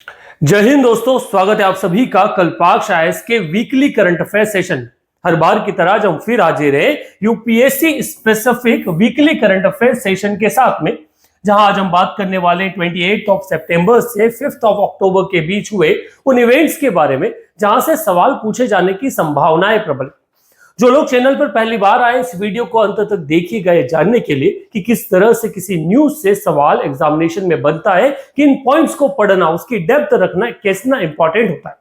जय हिंद दोस्तों, स्वागत है आप सभी का कल्पाक्ष आईएएस के वीकली करंट अफेयर सेशन। हर बार की तरह हम फिर हाजिर हैं UPSC specific weekly current affair session के साथ में, जहां आज हम बात करने वाले हैं 28 सितंबर से 5 अक्टूबर के बीच हुए उन इवेंट्स के बारे में जहां से सवाल पूछे जाने की संभावनाएं प्रबल। जो लोग चैनल पर पहली बार आए, इस वीडियो को अंत तक देखिए गए जानने के लिए कि किस तरह से किसी न्यूज से सवाल एग्जामिनेशन में बनता है, किन पॉइंट्स को पढ़ना, उसकी डेप्थ रखना कितना इंपॉर्टेंट होता है।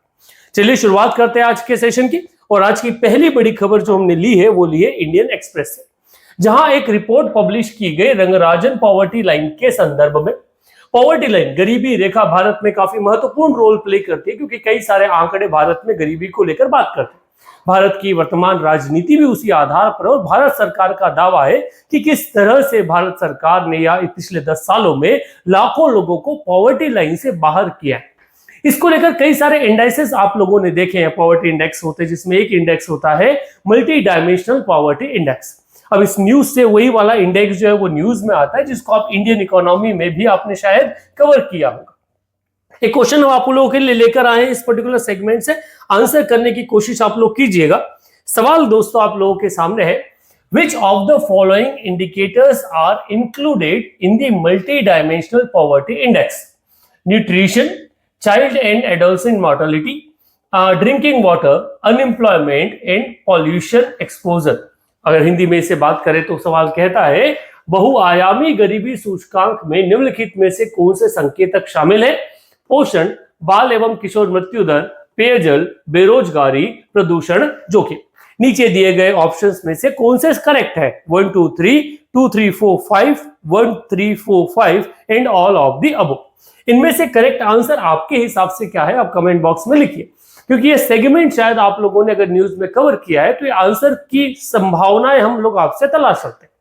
चलिए शुरुआत करते हैं आज के सेशन की। और आज की पहली बड़ी खबर जो हमने ली है वो ली है इंडियन एक्सप्रेस से, जहां एक रिपोर्ट पब्लिश की गई रंगराजन पॉवर्टी लाइन के संदर्भ में। पॉवर्टी लाइन, गरीबी रेखा, भारत में काफी महत्वपूर्ण रोल प्ले करती है, क्योंकि कई सारे आंकड़े भारत में गरीबी को लेकर बात करते हैं। भारत की वर्तमान राजनीति भी उसी आधार पर, और भारत सरकार का दावा है कि किस तरह से भारत सरकार ने या पिछले 10 सालों में लाखों लोगों को पॉवर्टी लाइन से बाहर किया है। इसको लेकर कई सारे इंडेक्सेस आप लोगों ने देखे हैं। पॉवर्टी इंडेक्स होते हैं, जिसमें एक इंडेक्स होता है मल्टी डायमेंशनल पॉवर्टी इंडेक्स। अब इस न्यूज से वही वाला इंडेक्स जो है वो न्यूज में आता है, जिसको आप इंडियन इकोनॉमी में भी आपने शायद कवर किया होगा। एक क्वेश्चन हम आप लोगों के लिए लेकर आए हैं इस पर्टिकुलर सेगमेंट से, आंसर करने की कोशिश आप लोग कीजिएगा। सवाल दोस्तों आप लोगों के सामने है, which of the following indicators are included in the multi dimensional poverty index? Nutrition, child and adolescent mortality, drinking water, unemployment and pollution exposure. अगर हिंदी में इसे बात करें तो सवाल कहता है, बहुआयामी गरीबी सूचकांक में निम्नलिखित में से कौन से संकेतक शामिल है? पोषण, बाल एवं किशोर मृत्यु दर, पेयजल, बेरोजगारी, प्रदूषण, जोखिम। नीचे दिए गए ऑप्शंस में से कौन से करेक्ट है? 1 2 3, 2 3 4 5, 1 3 4 5 and all of the above. इनमें से करेक्ट आंसर आपके हिसाब से क्या है, आप कमेंट बॉक्स में लिखिए, क्योंकि ये सेगमेंट शायद आप लोगों ने अगर न्यूज में कवर किया है तो ये आंसर की संभावनाएं हम लोग आपसे तलाश सकते हैं।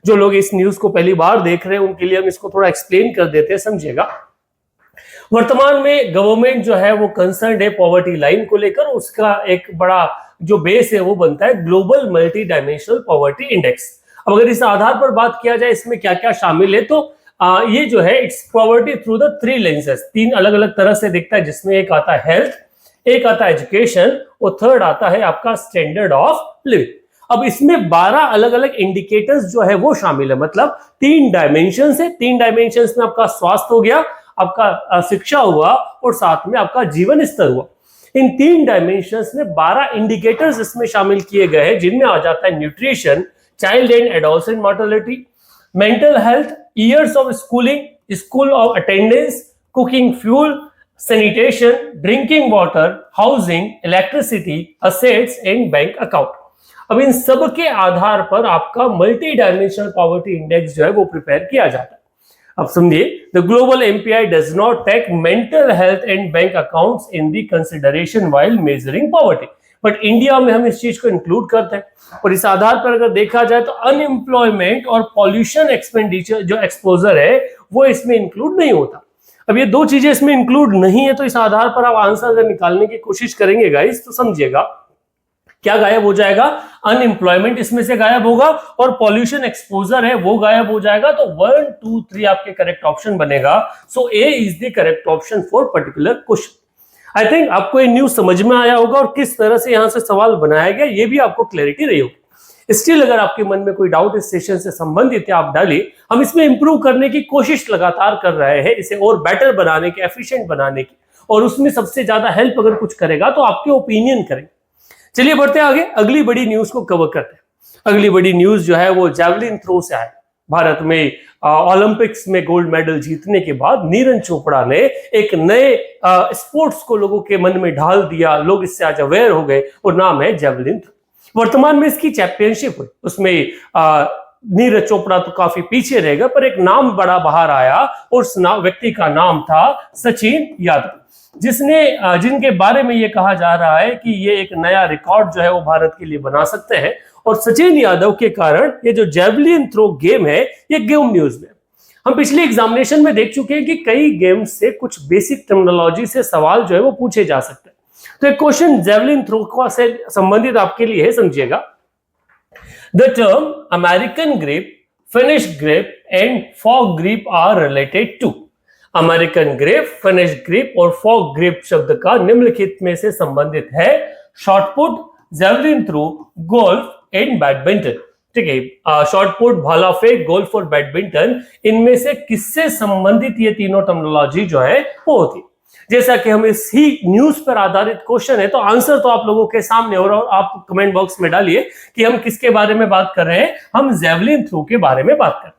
जो लोग इस न्यूज को पहली बार देख रहे हैं उनके लिए हम इसको थोड़ा एक्सप्लेन कर देते हैं, समझिएगा। वर्तमान में गवर्नमेंट जो है वो कंसर्न है पॉवर्टी लाइन को लेकर, उसका एक बड़ा जो बेस है वो बनता है global multi dimensional poverty index. अब अगर इस आधार पर बात किया जाए इसमें क्या क्या शामिल है, तो ये जो है it's poverty through the 3 lenses, 3 अलग अलग तरह से दिखता है, जिसमें एक आता है हेल्थ, एक आता है एजुकेशन और थर्ड आता है आपका स्टैंडर्ड ऑफ लिविंग। अब इसमें 12 अलग अलग इंडिकेटर्स जो है वो शामिल है, मतलब 3 डायमेंशन है। 3 डायमेंशन में आपका स्वास्थ्य हो गया, आपका शिक्षा हुआ और साथ में आपका जीवन स्तर हुआ। इन 3 डायमेंशंस में 12 इंडिकेटर्स इसमें शामिल किए गए हैं, जिनमें आ जाता है nutrition, child and adolescent mortality, mental health, years of schooling, school of attendance, cooking fuel, sanitation, drinking water, housing, electricity, assets and bank account. अब इन सब के आधार पर आपका मल्टी डायमेंशनल पॉवर्टी इंडेक्स जो है वो प्रिपेयर किया जाता है। अब समझिए, the global MPI does not take mental health and bank accounts in the consideration while measuring poverty, but India में हम इस चीज को इंक्लूड करते हैं। और इस आधार पर अगर देखा जाए तो अनएम्प्लॉयमेंट और पॉल्यूशन एक्सपेंडिचर जो एक्सपोजर है वो इसमें इंक्लूड नहीं होता। अब ये 2 चीजें इसमें इंक्लूड नहीं है, तो इस आधार पर आप आंसर अगर निकालने की कोशिश करेंगे गाइस, तो समझिएगा क्या गायब हो जाएगा? अनएम्प्लॉयमेंट इसमें से गायब होगा और पॉल्यूशन एक्सपोजर है वो गायब हो जाएगा। तो 1 2 3 आपके करेक्ट ऑप्शन बनेगा। So A is the correct option for particular question. I think आपको ये न्यूज समझ में आया होगा और किस तरह से यहां से सवाल बनाया गया ये भी आपको क्लैरिटी रही होगी। स्टिल अगर आपके मन में कोई डाउट इस सेशन से संबंधित है आप डालिए, हम इसमें इंप्रूव करने की कोशिश लगातार कर रहे हैं, इसे और बेटर बनाने की, एफिशिएंट बनाने की, और उसमें सबसे ज्यादा हेल्प अगर कुछ करेगा तो आपके ओपिनियन करेंगे। चलिए बढ़ते आगे, अगली बड़ी न्यूज को कवर करते हैं। अगली बड़ी न्यूज जो है वो जैवलिन थ्रो से है। भारत में ओलंपिक्स में गोल्ड मेडल जीतने के बाद नीरज चोपड़ा ने एक नए स्पोर्ट्स को लोगों के मन में ढाल दिया, लोग इससे आज अवेयर हो गए, और नाम है जैवलिन थ्रो। वर्तमान में इसकी चैंपियनशिप हुई, उसमें नीरज चोपड़ा तो काफी पीछे रह गए, पर एक नाम बड़ा बाहर आया और उस व्यक्ति का नाम था सचिन यादव, जिनके बारे में ये कहा जा रहा है कि ये एक नया रिकॉर्ड जो है वो भारत के लिए बना सकते हैं। और सचिन यादव के कारण ये जो जेवलिन थ्रो गेम है ये गेम न्यूज में, हम पिछले एग्जामिनेशन में देख चुके हैं कि कई गेम्स से कुछ बेसिक टर्मिनोलॉजी से सवाल जो है वो पूछे जा सकते हैं। तो एक क्वेश्चन जेवलिन थ्रो से संबंधित आपके लिए है, समझिएगा। The term American grip, Finnish grip and fork grip are related to. American grip, Finnish grip और फॉग ग्रिप शब्द का निम्नलिखित में से संबंधित है? Shot put, javelin throw, golf and badminton. ठीक है, शॉटपुट, भाला फेंक, गोल्फ और बैडमिंटन, इनमें से किससे संबंधित ये तीनों टर्मिनोलॉजी जो है वो होती है। जैसा कि हम इस ही न्यूज पर आधारित क्वेश्चन है, तो आंसर तो आप लोगों के सामने हो रहा, और आप कमेंट बॉक्स में डालिए कि हम किसके बारे में बात कर रहे हैं। हम जेवलिन थ्रो के बारे में बात कर रहे हैं।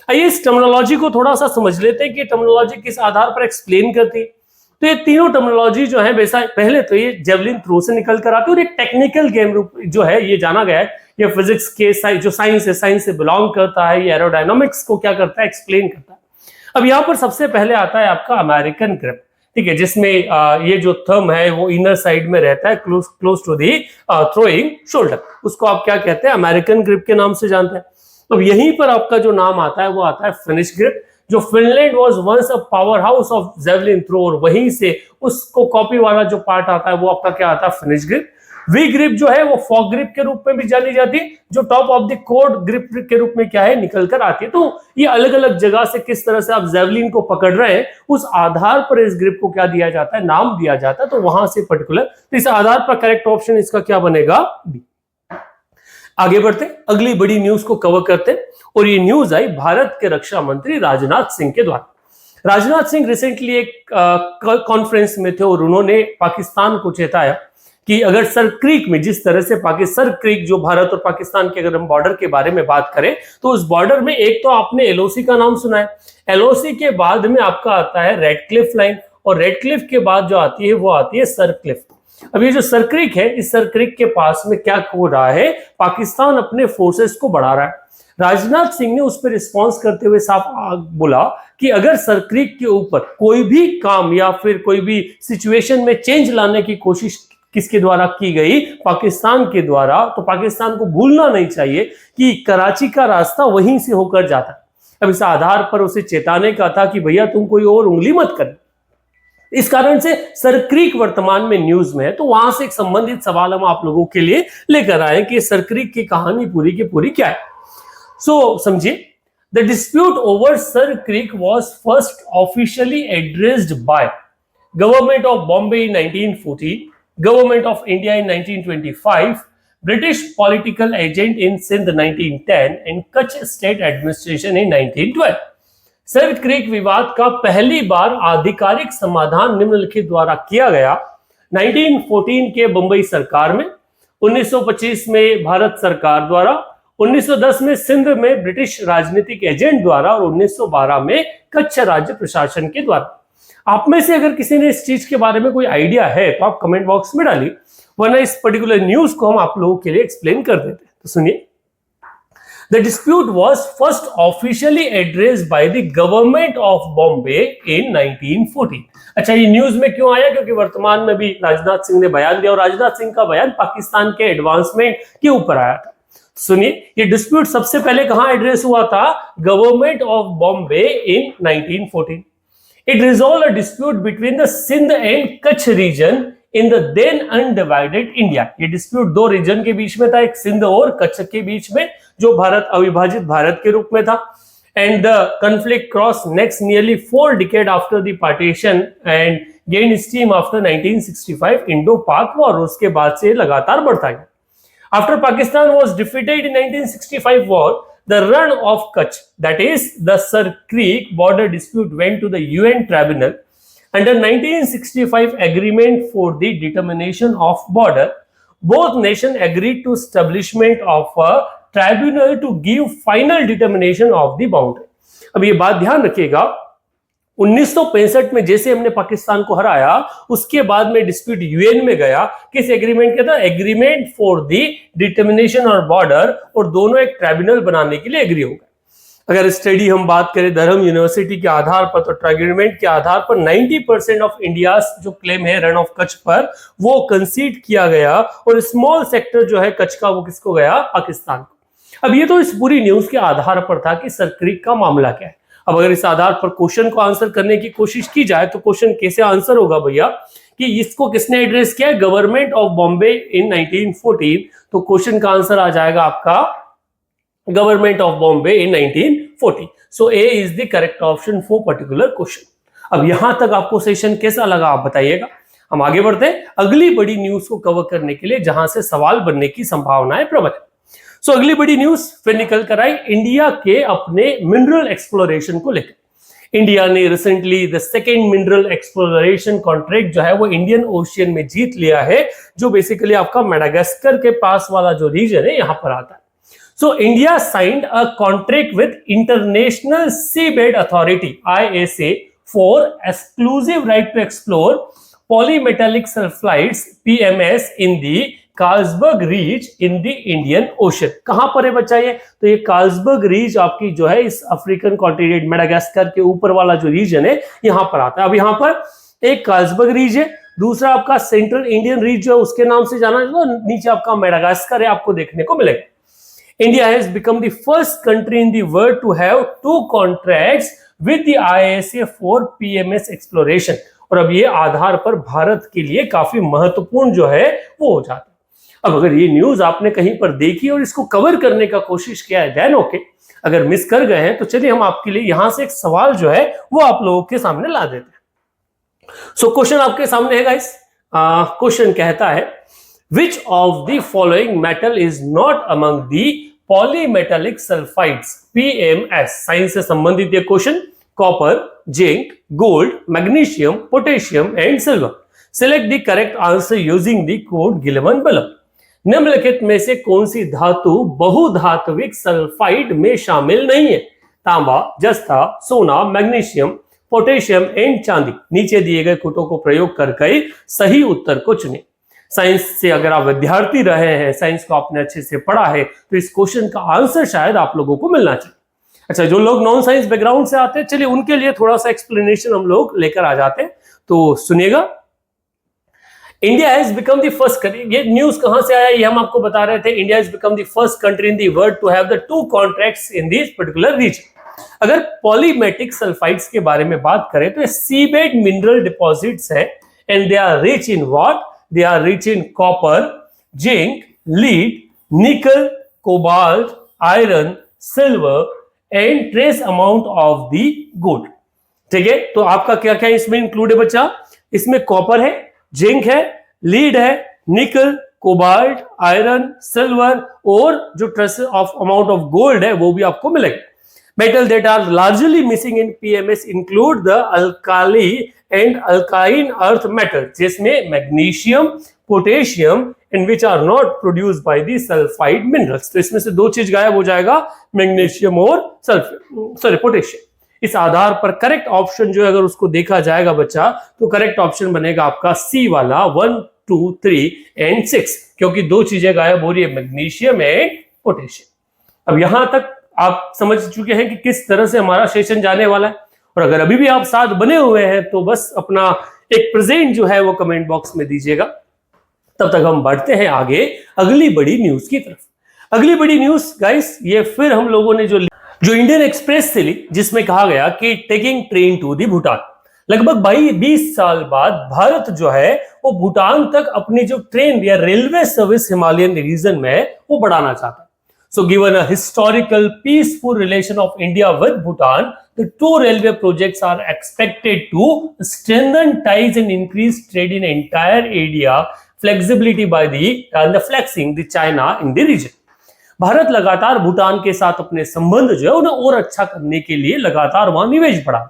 आइए इस टर्मिनोलॉजी को थोड़ा सा समझ लेते हैं कि टर्मिनोलॉजी किस आधार पर एक्सप्लेन करती है। तो ये तीनों टर्मिनोलॉजी जो है वैसा, पहले तो ये जेवलिन थ्रो से निकल कर आती है, और एक टेक्निकल गेम रूप जो है ये जाना गया है। ये फिजिक्स के जो साइंस है, साइंस से बिलोंग करता है। ये एरोडायनामिक्स को क्या करता है, एक्सप्लेन करता है। अब यहाँ पर सबसे पहले आता है आपका अमेरिकन ग्रिप। ठीक है, जिसमें ये जो थंब है वो इनर साइड में रहता है, close to the throwing shoulder. उसको आप क्या कहते हैं, अमेरिकन ग्रिप के नाम से जानते हैं। तो यहीं पर आपका जो नाम आता है वो आता है फिनिश ग्रिप, जो Finland was once a power house of javelin throw, और वहीं से उसको कॉपी वाला जो पार्ट आता है वो आपका क्या आता है, फिनिश ग्रिप। वी ग्रिप जो है वो फॉग ग्रिप के रूप में भी जानी जाती है, जो top of the cord grip के रूप में क्या है, निकल कर आती है। तो ये अलग अलग जगह से किस तरह से आप जेवलिन को पकड़ रहे हैं, उस आधार पर इस ग्रिप को क्या दिया जाता है, नाम दिया जाता है। तो वहां से पर्टिकुलर, तो इस आधार पर करेक्ट ऑप्शन इसका क्या बनेगा, बी। आगे बढ़ते, अगली बड़ी न्यूज को कवर करते, और ये न्यूज आई भारत के रक्षा मंत्री राजनाथ सिंह के द्वारा। राजनाथ सिंह रिसेंटली एक कॉन्फ्रेंस में थे, और उन्होंने पाकिस्तान को चेताया कि अगर सर क्रीक में, जिस तरह से सर क्रीक जो भारत और पाकिस्तान के अगर हम बॉर्डर के बारे में बात करें, तो उस बॉर्डर में एक तो आपने एलओसी का नाम सुना है, एलओसी के बाद में आपका आता है रेड क्लिफ लाइन, और रेड क्लिफ के बाद जो आती है वो आती है सर क्लिफ। अब ये जो सर क्रीक है, इस सर क्रीक के पास में क्या हो रहा है, पाकिस्तान अपने फोर्सेस को बढ़ा रहा है। राजनाथ सिंह ने उस पर रिस्पॉन्स करते हुए साफ बोला कि अगर सर क्रीक के ऊपर कोई भी काम या फिर कोई भी सिचुएशन में चेंज लाने की कोशिश किसके द्वारा की गई, पाकिस्तान के द्वारा, तो पाकिस्तान को भूलना नहीं चाहिए कि कराची का रास्ता वहीं से होकर जाता है। अब इस आधार पर उसे चेताने का था कि भैया तुम कोई और उंगली मत कर। इस कारण से सर क्रीक वर्तमान में न्यूज में है, तो वहां से एक संबंधित सवाल हम आप लोगों के लिए लेकर आए कि सर क्रीक की कहानी पूरी की पूरी क्या है। सो समझिए, the dispute over sir creek was first officially addressed by government of Bombay in 1940, Government of India in 1925, British political agent in Sindh 1910 and Kutch State Administration in 1912। Sir creek विवाद का पहली बार आधिकारिक समाधान निम्नलिखित द्वारा किया गया 1914 के बंबई सरकार में, 1925 में भारत सरकार द्वारा, 1910 में सिंध में ब्रिटिश राजनीतिक एजेंट द्वारा, और 1912 में कच्छ राज्य प्रशासन के द्वारा। आप में से अगर किसी ने इस चीज के बारे में कोई आइडिया है तो आप कमेंट बॉक्स में डालिए, वरना इस पर्टिकुलर न्यूज को हम आप लोगों के लिए एक्सप्लेन कर देते हैं। तो सुनिए, the dispute was first officially addressed by the government of Bombay in 1914। अच्छा, ये न्यूज में क्यों आया, क्योंकि वर्तमान में भी राजनाथ सिंह ने बयान दिया, और राजनाथ सिंह का बयान पाकिस्तान के एडवांसमेंट के ऊपर आया था। सुनिए, ये डिस्प्यूट सबसे पहले कहां एड्रेस हुआ था, government of Bombay in 1914। It resolved a dispute between the Sindh and Kutch region in the then undivided India। ये डिस्प्यूट दो रीजन के बीच में था, एक सिंध और कच्छ के बीच में, जो भारत अविभाजित भारत के रूप में था। And the conflict crossed next nearly 4 decades after the partition and gained steam after 1965 Indo-Pak war। उसके बाद से लगातार बढ़ता गया। After Pakistan was defeated in 1965 war, the run of Kutch, that is the Sar Creek border dispute, went to the UN tribunal. Under 1965 agreement for the determination of border, both nations agreed to establishment of a tribunal to give final determination of the boundary। अब ये बात ध्यान रखिएगा, 1965 में जैसे हमने पाकिस्तान को हराया, उसके बाद में डिस्प्यूट यूएन में गया, किस एग्रीमेंट के था, एग्रीमेंट फॉर द डिटर्मिनेशन और बॉर्डर, और दोनों एक ट्राइब्यूनल बनाने के लिए एग्री हो गए। अगर स्टडी हम बात करें धर्म यूनिवर्सिटी के आधार पर, तो एग्रीमेंट के आधार पर 90% ऑफ इंडिया जो क्लेम है रन ऑफ कच्छ पर, वो कंसीड किया गया, और स्मॉल सेक्टर जो है कच्छ का वो किसको गया, पाकिस्तान को। अब ये तो इस पूरी न्यूज के आधार पर था कि सर क्रीक का मामला क्या है। अब अगर इस आधार पर क्वेश्चन को आंसर करने की कोशिश की जाए, तो क्वेश्चन कैसे आंसर होगा भैया, कि इसको किसने एड्रेस किया, गवर्नमेंट ऑफ बॉम्बे इन 1914। तो क्वेश्चन का आंसर आ जाएगा आपका government of Bombay in 1940। So A is the correct option for particular question. अब यहां तक आपको सेशन कैसा लगा आप बताइएगा। हम आगे बढ़ते हैं अगली बड़ी न्यूज को कवर करने के लिए जहां से सवाल बनने की संभावनाएं प्रबल है। सो अगली बड़ी न्यूज फिर निकल कर आई इंडिया के अपने मिनरल एक्सप्लोरेशन को लेकर। इंडिया ने recently the second mineral exploration contract जो है वो इंडियन ओशियन में जीत लिया है, जो बेसिकली आपका मेडागास्कर के पास वाला जो रीजन है यहां पर आता है। So India signed a contract with International Seabed Authority (ISA) for exclusive right to explore polymetallic sulfides (PMS) in the Carlsberg reach in the Indian ocean. कहां पर है बच्चा ये? तो ये कार्ल्सबर्ग रीच आपकी जो है इस अफ्रीकन कॉन्टिनेंट मेडागास्कर के ऊपर वाला जो रीजन है यहां पर आता है। अब यहां पर एक कार्ल्सबर्ग रीच है, दूसरा आपका सेंट्रल इंडियन रीच जो है उसके नाम से जाना जाता है, नीचे आपका मेडागास्कर है आपको देखने को मिलेगा। India has become the first country in the world to have two contracts with the ISA for PMS exploration। और अब ये आधार पर भारत के लिए काफी महत्वपूर्ण जो है वो हो जाता है। अब अगर ये न्यूज आपने कहीं पर देखी और इसको कवर करने का कोशिश किया है देन ओके, अगर मिस कर गए हैं तो चलिए हम आपके लिए यहां से एक सवाल जो है वो आप लोगों के सामने ला देते हैं। सो क्वेश्चन आपके सामने है गाइस। क्वेश्चन कहता है which of the following metal is not among the polymetallic sulfides PMS। Science से संबंधित ये question copper, zinc, gold, magnesium, potassium and silver. Select the correct answer using the code given below. निम्नलिखित में से कौन सी धातु बहुधात्विक सल्फाइड में शामिल नहीं है? तांबा, जस्ता, सोना, मैग्नीशियम, पोटेशियम एंड चांदी। नीचे दिए गए कोटों को प्रयोग करके सही उत्तर को चुनें। साइंस से अगर आप विद्यार्थी रहे हैं, साइंस को आपने अच्छे से पढ़ा है, तो इस क्वेश्चन का आंसर शायद आप लोगों को मिलना चाहिए। अच्छा, जो लोग नॉन साइंस बैकग्राउंड से आते हैं चलिए उनके लिए थोड़ा सा एक्सप्लेनेशन हम लोग लेकर आ जाते हैं, तो सुनिएगा। India has become the first country, ये न्यूज कहां से आया ये हम आपको बता रहे थे। India has become the first country in the world to have the two contracts in this particular region. अगर पॉलीमेटिक सल्फाइड्स के बारे में बात करें तो सीबेड मिनरल डिपॉजिट्स है and they are rich in what? They are rich in copper, zinc, lead, nickel, cobalt, iron, silver and trace amount of the gold। ठीक है, तो आपका क्या क्या इसमें इंक्लूड है बच्चा? इसमें कॉपर है, जिंक है, लीड है, निकल, कोबाल्ट, आयरन, सिल्वर और जो trace of amount of gold है वो भी आपको मिलेगा। Metal that are largely missing in PMS include the alkali and alkaline earth metal, जिसमें magnesium, potassium and which are not produced by the sulfide minerals। तो इसमें से दो चीज गायब हो जाएगा, मैग्नीशियम और पोटेशियम। इस आधार पर करेक्ट ऑप्शन जो है अगर उसको देखा जाएगा बच्चा तो करेक्ट ऑप्शन बनेगा आपका सी वाला 1, 2, 3 and 6, क्योंकि दो चीजें गायब हो रही है, मैग्नीशियम एंड पोटेशियम। अब यहां तक आप समझ चुके हैं कि किस तरह से हमारा सेशन जाने वाला है, और अगर अभी भी आप साथ बने हुए हैं तो बस अपना एक प्रेजेंट जो है वो कमेंट बॉक्स में दीजिएगा। तब तक हम बढ़ते हैं आगे अगली बड़ी न्यूज की तरफ। अगली बड़ी न्यूज गाइस ये फिर हम लोगों ने जो इंडियन एक्सप्रेस से ली, जिसमें कहा गया कि taking train to the Bhutan. लगभग 20 साल बाद भारत जो है वो भूटान तक अपनी जो ट्रेन या रेलवे सर्विस हिमालयन रीजन में वो बढ़ाना चाहता है। So given a historical peaceful relation of India with Bhutan, the two railway projects are expected to strengthen ties and increase trade in entire area, flexibility by the flexing the China in the region। Bharat लगातार भूटान के साथ अपने संबंध जो है उन्हें और अच्छा करने के लिए लगातार वहां निवेश बढ़ा।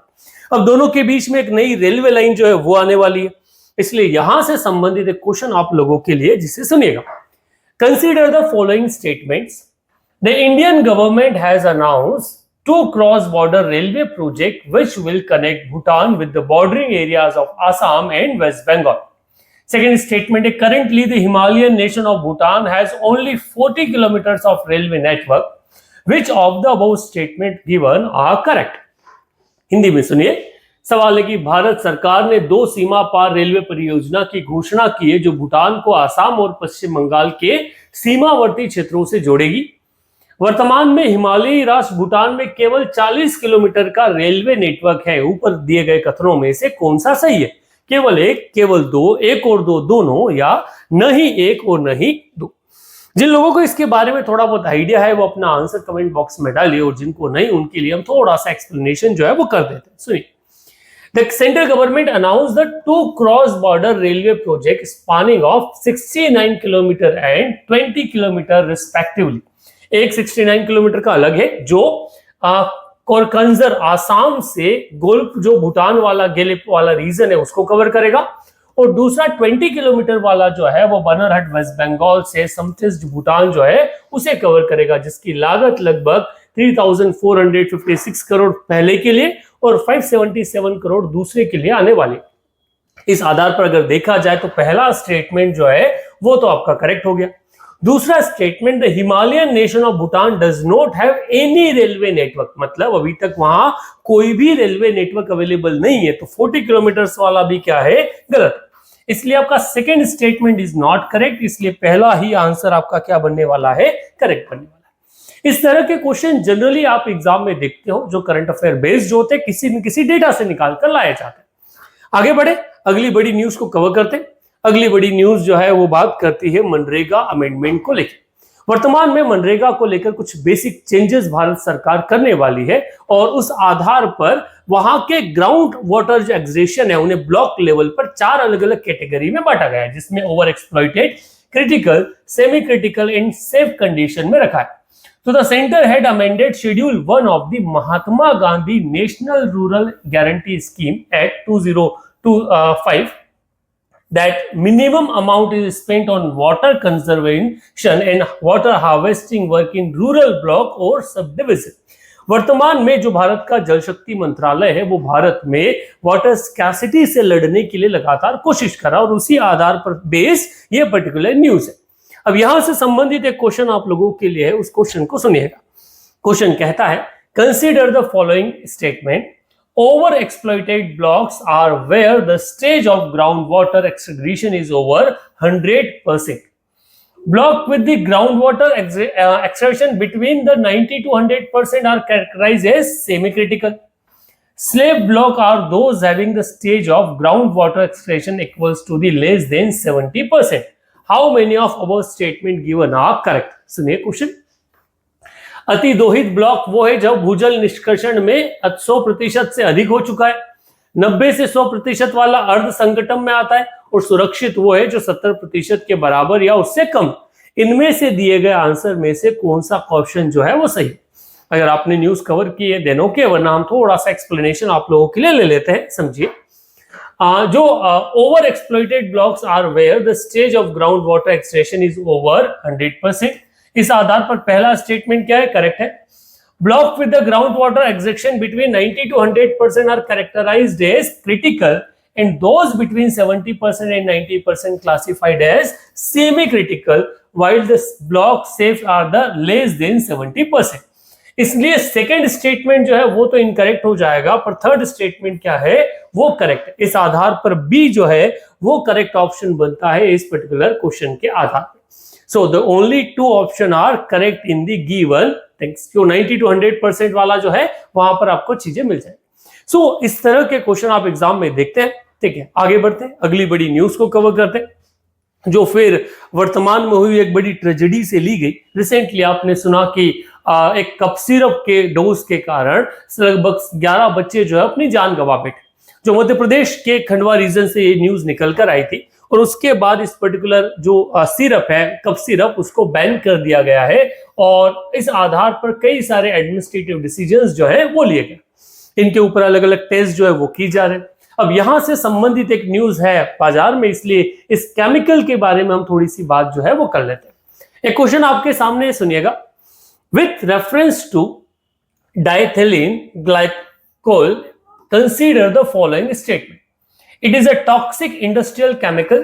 अब दोनों के बीच में एक नई रेलवे लाइन जो है वो आने वाली है, इसलिए यहां से संबंधित एक क्वेश्चन आप लोगों के लिए जिसे सुनिएगा। Consider the following statements. The Indian government has announced two cross-border railway projects which will connect Bhutan with the bordering areas of Assam and West Bengal। Second statement, currently the Himalayan nation of Bhutan has only 40 kilometers of railway network। Which of the above statement given are correct? Hindi में सुनिए, सवाल है कि भारत सरकार ने दो सीमा पार railway परियोजना की घोषणा की है जो भूटान को आसाम और पश्चिम बंगाल के सीमावर्ती क्षेत्रों से जोड़ेगी। वर्तमान में हिमालयी राष्ट्र भूटान में केवल 40 किलोमीटर का रेलवे नेटवर्क है। ऊपर दिए गए कथनों में से कौन सा सही है? केवल एक, केवल दो, एक और दो, दोनों, या नहीं एक और नहीं दो? जिन लोगों को इसके बारे में थोड़ा बहुत आइडिया है वो अपना आंसर कमेंट बॉक्स में डालिए, और जिनको नहीं उनके लिए हम थोड़ा सा एक्सप्लेनेशन जो है वो कर देते हैं। सुनिए, The central government announced the two cross-border railway projects spanning of 69 kilometre and 20 kilometre respectively. एक 69 किलोमीटर का अलग है जो कोरकंजर आसाम से गोल्फ जो भूटान वाला गेलिप वाला रीजन है उसको कवर करेगा, और दूसरा 20 किलोमीटर वाला जो है वो बनरहट वेस्ट बंगाल से समथिस भूटान जो है उसे कवर करेगा, जिसकी लागत लगभग 3,456 करोड़ पहले के लिए और 577 करोड़ दूसरे के लिए आने वाले। इस आधार पर अगर देखा जाए तो पहला स्टेटमेंट जो है वो तो आपका करेक्ट हो गया। दूसरा statement, the Himalayan nation of Bhutan does not have any railway network, मतलब अभी तक वहां कोई भी रेलवे नेटवर्क अवेलेबल नहीं है, तो 40 किलोमीटर वाला भी क्या है, गलत। इसलिए आपका second statement is not correct, इसलिए पहला ही आंसर आपका क्या बनने वाला है, करेक्ट बनने वाला है। इस तरह के क्वेश्चन जनरली आप एग्जाम में देखते हो जो करंट अफेयर बेस्ड होते हैं, किसी न किसी डेटा से निकाल कर लाए जाते हैं। आगे बढ़े, अगली बड़ी न्यूज को कवर करते हैं। अगली बड़ी न्यूज जो है वो बात करती है मनरेगा अमेंडमेंट को लेकर। वर्तमान में मनरेगा को लेकर कुछ बेसिक चेंजेस भारत सरकार करने वाली है, और उस आधार पर वहां के ग्राउंड वाटर जो एग्जेशन है उन्हें ब्लॉक लेवल पर 4 अलग अलग कैटेगरी में बांटा गया है, जिसमें over exploited, critical, semi critical and safe condition में रखा है। तो the centre had amended schedule 1 of the Mahatma Gandhi national rural guarantee scheme act 2025 that minimum amount is spent on water conservation and water harvesting work in rural block or subdivision। वर्तमान में जो भारत का जल शक्ति मंत्रालय है वो भारत में वाटर स्कैसिटी से लड़ने के लिए लगातार कोशिश कर रहा है, और उसी आधार पर बेस ये पर्टिकुलर न्यूज है। अब यहां से संबंधित एक क्वेश्चन आप लोगों के लिए है, उस क्वेश्चन को सुनिएगा। क्वेश्चन कहता है, consider the following statement, over exploited blocks are where the stage of groundwater excavation is over 100%. Block with the groundwater excavation between the 90 to 100% are characterized as semi-critical. Slab block are those having the stage of groundwater excavation equals to the less than 70%. How many of our statement given are correct? सुनिए question. अति दोहित block वो है जब भूजल निष्कर्षण में 100% से अधिक हो चुका है, 90 से 100% वाला अर्ध संकटम में आता है, और सुरक्षित वो है जो 70% के बराबर या उससे कम। इनमें से दिए गए आंसर में से कौन सा ऑप्शन जो है वो सही? अगर आपने न्यूज कवर की है देन ओके, वरना हम थोड़ा सा एक्सप्लेनेशन आप लोगों के लिए ले लेते हैं, समझिए। जो over exploited blocks are where the stage of ground water extraction is over 100%। इस आधार पर पहला स्टेटमेंट क्या है, करेक्ट है। Block with the ground water extraction between 90 to 100% are characterised as critical and those between 70% and 90% classified as semi critical, while the block safe are the less than 70%। इसलिए second statement जो है वो तो incorrect हो जाएगा, पर third statement क्या है वो करेक्ट है। इस आधार पर बी जो है वो करेक्ट ऑप्शन बनता है इस पर्टिकुलर क्वेश्चन के आधार पर। So the only two option are correct in the given things। जो 90 to 100% वाला जो है वहां पर आपको चीजें मिल जाएंगी। So इस तरह के क्वेश्चन आप एग्जाम में देखते हैं। ठीक है, आगे बढ़ते हैं, अगली बड़ी न्यूज को कवर करते हैं, जो फिर वर्तमान में हुई एक बड़ी ट्रेजेडी से ली गई। रिसेंटली आपने सुना कि एक कप सिरप के डोज के कारण लगभग 11 बच्चे जो है अपनी जान गंवा बैठे, जो मध्य प्रदेश के खंडवा रीजन से ये न्यूज निकल कर आई थी, और उसके बाद इस पर्टिकुलर जो सिरप है, कप सिरप, उसको बैन कर दिया गया है, और इस आधार पर कई सारे एडमिनिस्ट्रेटिव डिसीजंस जो है वो लिए गए। इनके ऊपर अलग अलग टेस्ट जो है वो की जा रहे हैं। अब यहां से संबंधित एक न्यूज है बाजार में, इसलिए इस केमिकल के बारे में हम थोड़ी सी बात जो है वो कर लेते हैं। एक क्वेश्चन आपके सामने सुनिएगा, with reference to diethylene glycol consider the following statement. It is a toxic industrial chemical.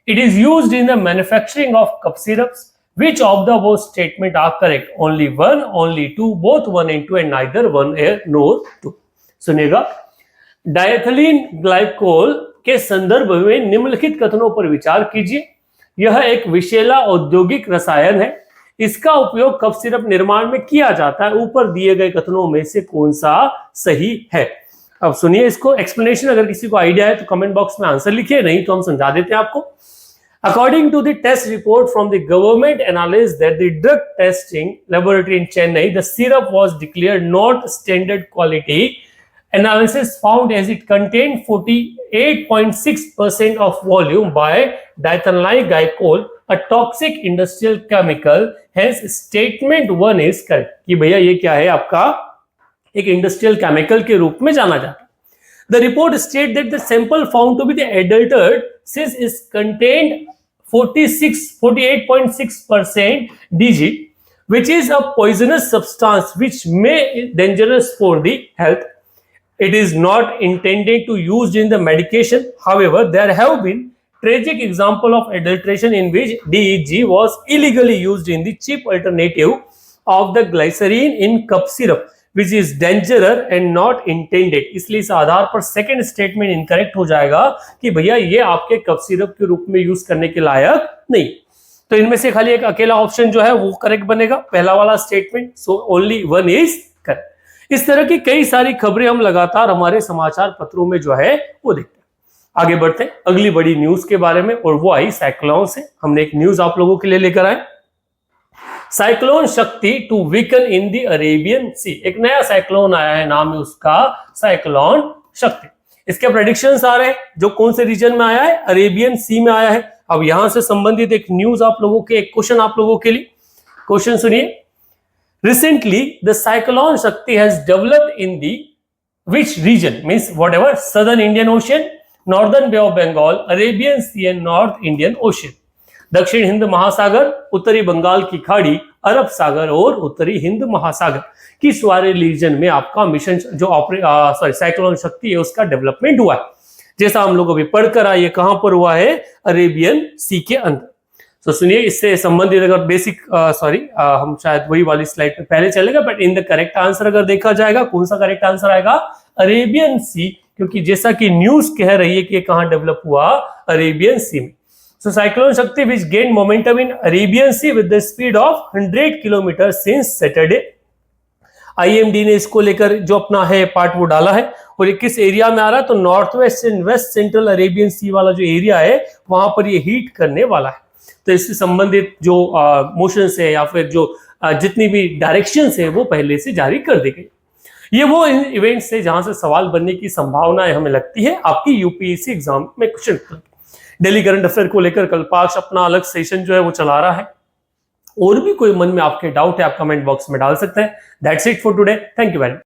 It is used in the manufacturing of cup syrups. Which of the above statement are correct? Only one, only two, both 1 and 2, and neither 1 nor 2. सुनिएगा, diethylene glycol के संदर्भ में निम्नलिखित कथनों पर विचार कीजिए। यह एक विषैला औद्योगिक रसायन है। इसका उपयोग कप सिरप निर्माण में किया जाता है। ऊपर दिए गए कथनों में से कौन सा सही है? अब सुनिए इसको, एक्सप्लेनेशन अगर किसी को आइडिया है तो कमेंट बॉक्स में आंसर लिखिए, नहीं तो हम समझा देते हैं आपको। According to the test report from the government analyst that the drug testing laboratory in Chennai, the syrup was declared not standard quality Analysis found as it contained 48.6% of volume by diethylene glycol, a toxic industrial chemical. Hence statement 1 is correct कि भैया ये क्या है आपका एक industrial chemical के रूप में जाना जाता है. The report stated that the sample found to be the adulterated since is contained 48.6% DG, which is a poisonous substance which may be dangerous for the health. It is not intended to use in the medication. However, there have been tragic example of adulteration in which DEG was illegally used in the cheap alternative of the glycerine in cup syrup, which is dangerous and not intended. इसलिए इस आधार पर second statement incorrect हो जाएगा कि भैया ये आपके cup syrup के रूप में यूज करने के लायक नहीं. तो इनमें से खाली एक अकेला ऑप्शन जो है वो करेक्ट बनेगा, पहला वाला statement. So only 1 is correct. इस तरह की कई सारी खबरें हम लगातार हमारे समाचार पत्रों में जो है वो देखते हैं. आगे बढ़ते हैं अगली बड़ी न्यूज के बारे में, और वो आई साइक्लोन से. हमने एक न्यूज आप लोगों के लिए लेकर आए. Cyclone Shakti to weaken in the Arabian sea. एक नया साइक्लोन आया है, नाम है उसका साइक्लोन शक्ति. इसके प्रेडिक्शंस आ रहे हैं जो कौन से रीजन में आया है, अरेबियन सी में आया है. अब यहां से संबंधित एक न्यूज आप लोगों के, एक क्वेश्चन आप लोगों के लिए. क्वेश्चन सुनिए. Recently the cyclone Shakti has developed in the which region, means whatever, southern Indian Ocean, northern Bay of Bengal, Arabian Sea and north Indian Ocean. दक्षिण हिंद महासागर, उत्तरी बंगाल की खाड़ी, अरब सागर और उत्तरी हिंद महासागर की सारे रीजन में आपका मिशन जो साइक्लोन शक्ति है उसका डेवलपमेंट हुआ है. जैसा हम लोग अभी पढ़कर आए, कहां पर हुआ है, अरेबियन सी के अंदर. तो सुनिए, इससे संबंधित अगर बेसिक हम शायद वही वाली स्लाइड पे पहले चलेगा, but in the correct answer अगर देखा जाएगा, कौन सा करेक्ट आंसर आएगा, अरेबियन सी. क्योंकि जैसा कि न्यूज कह रही है कि कहां डेवलप हुआ, अरेबियन सी में. So cyclone Shakti which gained momentum in Arabian Sea with the speed of 100 km since Saturday. IMD ने इसको लेकर जो अपना है पार्ट वो डाला है, और ये किस एरिया में आ रहा है, तो north west and west central Arabian sea वाला जो एरिया है वहां पर ये हीट करने वाला है. तो इससे संबंधित जो मोशंस है या फिर जो जितनी भी डायरेक्शंस है वो पहले से जारी कर दी गई. ये वो इवेंट से जहां से सवाल बनने की संभावना हमें लगती है आपकी यूपीएससी एग्जाम में क्वेश्चन. डेली करंट अफेयर को लेकर कल्पाक्ष अपना अलग सेशन जो है वो चला रहा है. और भी कोई मन में आपके डाउट है आप कमेंट बॉक्स में डाल सकते हैं. That's it for today. Thank you very much.